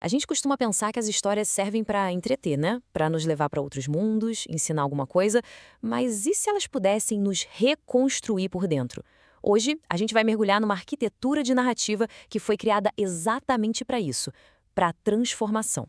A gente costuma pensar que as histórias servem para entreter, né? Para nos levar para outros mundos, ensinar alguma coisa, mas e se elas pudessem nos reconstruir por dentro? Hoje, a gente vai mergulhar numa arquitetura de narrativa que foi criada exatamente para isso, para a transformação.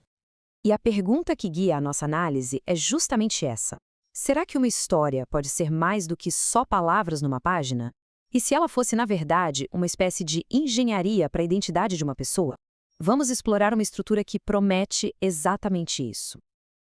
E a pergunta que guia a nossa análise é justamente essa. Será que uma história pode ser mais do que só palavras numa página? E se ela fosse, na verdade, uma espécie de engenharia para a identidade de uma pessoa? Vamos explorar uma estrutura que promete exatamente isso.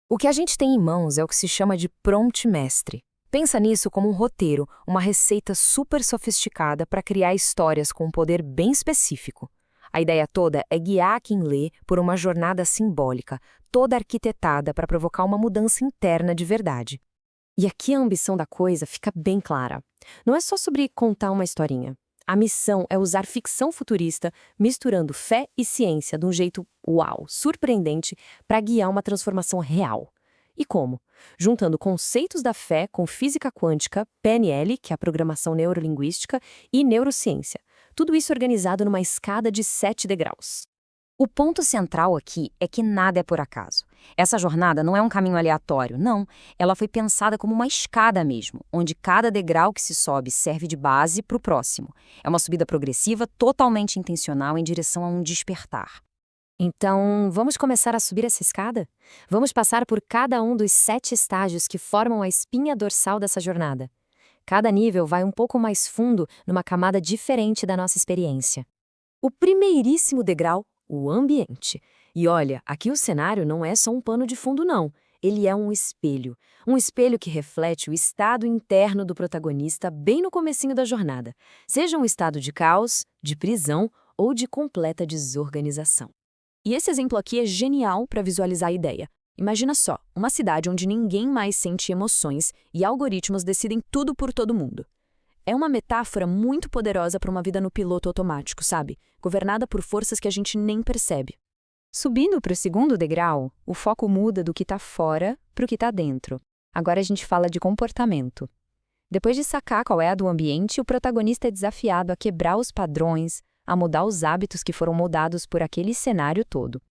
O que a gente tem em mãos é o que se chama de prompt mestre. Pensa nisso como um roteiro, uma receita super sofisticada para criar histórias com um poder bem específico. A ideia toda é guiar quem lê por uma jornada simbólica, toda arquitetada para provocar uma mudança interna de verdade. E aqui a ambição da coisa fica bem clara. Não é só sobre contar uma historinha. A missão é usar ficção futurista, misturando fé e ciência de um jeito, uau, surpreendente, para guiar uma transformação real. E como? Juntando conceitos da fé com física quântica, PNL, que é a programação neurolinguística, e neurociência. Tudo isso organizado numa escada de 7 degraus. O ponto central aqui é que nada é por acaso. Essa jornada não é um caminho aleatório, não. Ela foi pensada como uma escada mesmo, onde cada degrau que se sobe serve de base para o próximo. É uma subida progressiva, totalmente intencional em direção a um despertar. Então, vamos começar a subir essa escada? Vamos passar por cada um dos 7 estágios que formam a espinha dorsal dessa jornada. Cada nível vai um pouco mais fundo numa camada diferente da nossa experiência. O primeiríssimo degrau, o ambiente. E olha, aqui o cenário não é só um pano de fundo, não. Ele é um espelho. Um espelho que reflete o estado interno do protagonista bem no comecinho da jornada. Seja um estado de caos, de prisão ou de completa desorganização. E esse exemplo aqui é genial para visualizar a ideia. Imagina só, uma cidade onde ninguém mais sente emoções e algoritmos decidem tudo por todo mundo. É uma metáfora muito poderosa para uma vida no piloto automático, sabe? Governada por forças que a gente nem percebe. Subindo para o segundo degrau, o foco muda do que está fora para o que está dentro. Agora a gente fala de comportamento. Depois de sacar qual é a do ambiente, o protagonista é desafiado a quebrar os padrões, a mudar os hábitos que foram moldados por aquele cenário todo.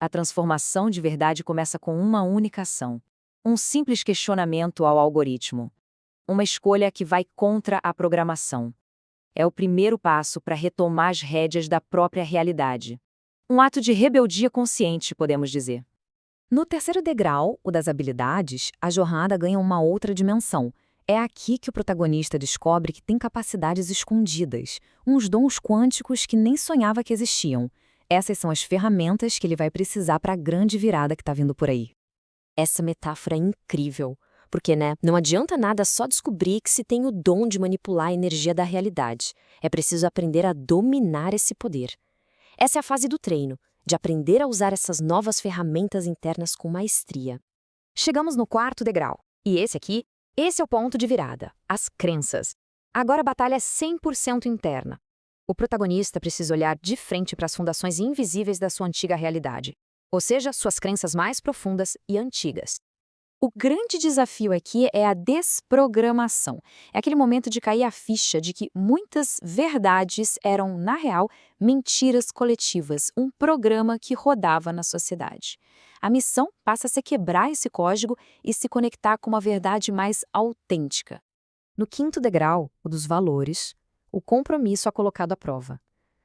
A transformação de verdade começa com uma única ação. Um simples questionamento ao algoritmo. Uma escolha que vai contra a programação. É o primeiro passo para retomar as rédeas da própria realidade. Um ato de rebeldia consciente, podemos dizer. No terceiro degrau, o das habilidades, a jornada ganha uma outra dimensão. É aqui que o protagonista descobre que tem capacidades escondidas, uns dons quânticos que nem sonhava que existiam. Essas são as ferramentas que ele vai precisar para a grande virada que está vindo por aí. Essa metáfora é incrível. Porque, não adianta nada só descobrir que se tem o dom de manipular a energia da realidade. É preciso aprender a dominar esse poder. Essa é a fase do treino, de aprender a usar essas novas ferramentas internas com maestria. Chegamos no quarto degrau. E esse é o ponto de virada, as crenças. Agora a batalha é 100% interna. O protagonista precisa olhar de frente para as fundações invisíveis da sua antiga realidade, ou seja, suas crenças mais profundas e antigas. O grande desafio aqui é a desprogramação. É aquele momento de cair a ficha de que muitas verdades eram, na real, mentiras coletivas, um programa que rodava na sociedade. A missão passa a ser quebrar esse código e se conectar com uma verdade mais autêntica. No quinto degrau, o dos valores, o compromisso é colocado à prova.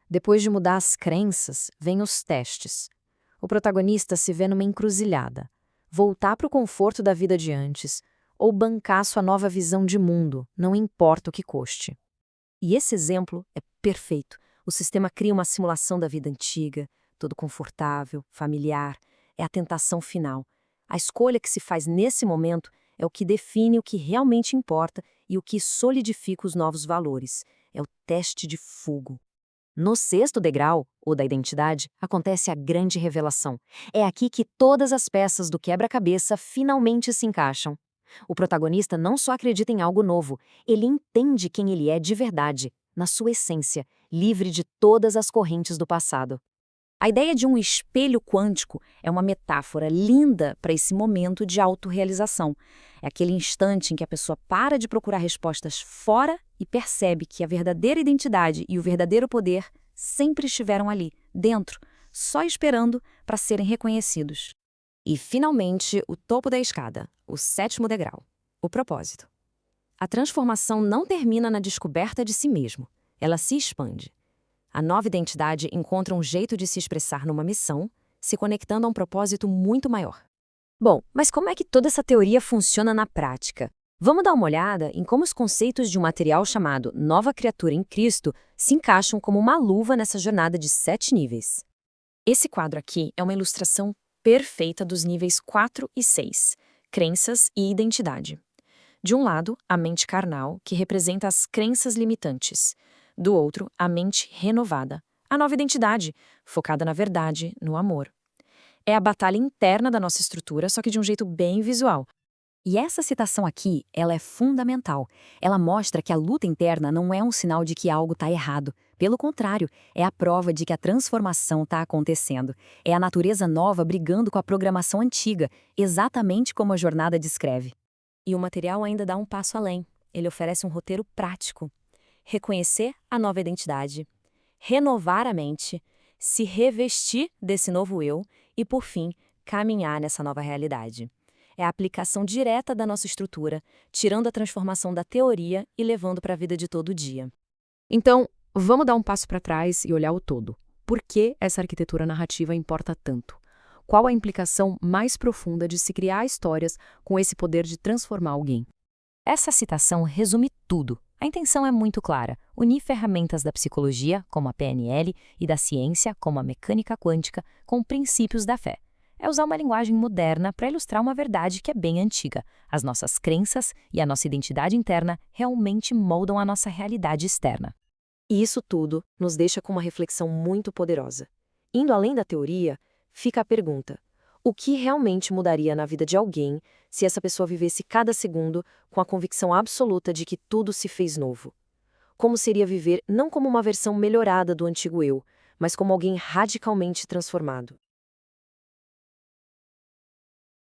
Depois de mudar as crenças, vêm os testes. O protagonista se vê numa encruzilhada. Voltar para o conforto da vida de antes, ou bancar sua nova visão de mundo, não importa o que custe. E esse exemplo é perfeito. O sistema cria uma simulação da vida antiga, todo confortável, familiar. É a tentação final. A escolha que se faz nesse momento é o que define o que realmente importa e o que solidifica os novos valores. É o teste de fogo. No sexto degrau, o da identidade, acontece a grande revelação. É aqui que todas as peças do quebra-cabeça finalmente se encaixam. O protagonista não só acredita em algo novo, ele entende quem ele é de verdade, na sua essência, livre de todas as correntes do passado. A ideia de um espelho quântico é uma metáfora linda para esse momento de autorrealização. É aquele instante em que a pessoa para de procurar respostas fora e percebe que a verdadeira identidade e o verdadeiro poder sempre estiveram ali, dentro, só esperando para serem reconhecidos. E, finalmente, o topo da escada, o 7º degrau, o propósito. A transformação não termina na descoberta de si mesmo, ela se expande. A nova identidade encontra um jeito de se expressar numa missão, se conectando a um propósito muito maior. Bom, mas como é que toda essa teoria funciona na prática? Vamos dar uma olhada em como os conceitos de um material chamado Nova Criatura em Cristo se encaixam como uma luva nessa jornada de 7 níveis. Esse quadro aqui é uma ilustração perfeita dos níveis 4 e 6, crenças e identidade. De um lado, a mente carnal, que representa as crenças limitantes. Do outro, a mente renovada, a nova identidade, focada na verdade, no amor. É a batalha interna da nossa estrutura, só que de um jeito bem visual. E essa citação aqui, ela é fundamental. Ela mostra que a luta interna não é um sinal de que algo está errado. Pelo contrário, é a prova de que a transformação está acontecendo. É a natureza nova brigando com a programação antiga, exatamente como a jornada descreve. E o material ainda dá um passo além. Ele oferece um roteiro prático. Reconhecer a nova identidade, renovar a mente, se revestir desse novo eu e, por fim, caminhar nessa nova realidade. É a aplicação direta da nossa estrutura, tirando a transformação da teoria e levando para a vida de todo dia. Então, vamos dar um passo para trás e olhar o todo. Por que essa arquitetura narrativa importa tanto? Qual a implicação mais profunda de se criar histórias com esse poder de transformar alguém? Essa citação resume tudo. A intenção é muito clara: unir ferramentas da psicologia, como a PNL, e da ciência, como a mecânica quântica, com princípios da fé. É usar uma linguagem moderna para ilustrar uma verdade que é bem antiga. As nossas crenças e a nossa identidade interna realmente moldam a nossa realidade externa. E isso tudo nos deixa com uma reflexão muito poderosa. Indo além da teoria, fica a pergunta: o que realmente mudaria na vida de alguém se essa pessoa vivesse cada segundo com a convicção absoluta de que tudo se fez novo? Como seria viver não como uma versão melhorada do antigo eu, mas como alguém radicalmente transformado?